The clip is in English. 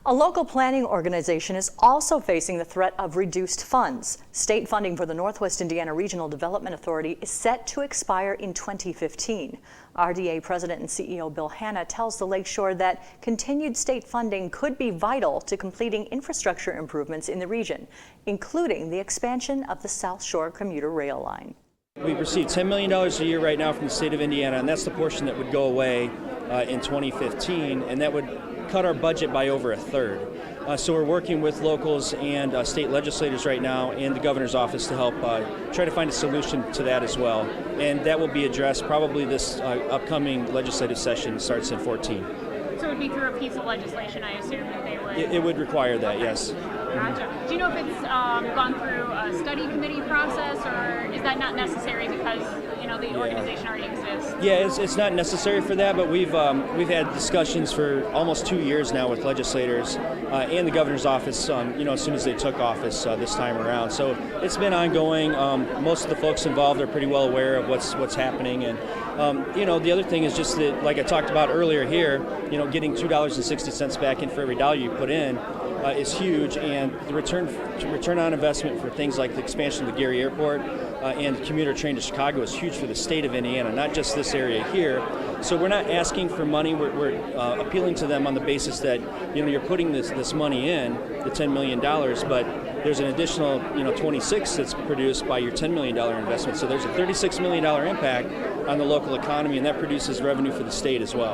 A local planning organization is also facing the threat of reduced funds. State funding for the Northwest Indiana Regional Development Authority is set to expire in 2015. RDA President and CEO Bill Hanna tells the Lakeshore that continued state funding could be vital to completing infrastructure improvements in the region, including the expansion of the South Shore commuter rail line. We've received $10 million a year right now from the state of Indiana, and that's the portion that would go away in 2015, and that would cut our budget by over a third. So we're working with locals and state legislators right now and the governor's office to help try to find a solution to that as well. And that will be addressed probably this upcoming legislative session starts in 14. So it would be through a piece of legislation, I assume, that they would? It would require that, okay. Yes. Gotcha. Do you know if it's gone through a study committee process, or is that not necessary because the organization already exists? Yeah, it's not necessary for that, but we've had discussions for almost 2 years now with legislators and the governor's office. As soon as they took office this time around, so it's been ongoing. Most of the folks involved are pretty well aware of what's happening, and the other thing is just that, like I talked about earlier here, getting $2.60 back in for every dollar you put in is huge, and the return on investment for things like the expansion of the Gary Airport and the commuter train to Chicago is huge for the state of Indiana, not just this area here. So we're not asking for money. We're appealing to them on the basis that you're putting this money in, the $10 million, but there's an additional 26 that's produced by your $10 million investment. So there's a $36 million impact on the local economy, and that produces revenue for the state as well.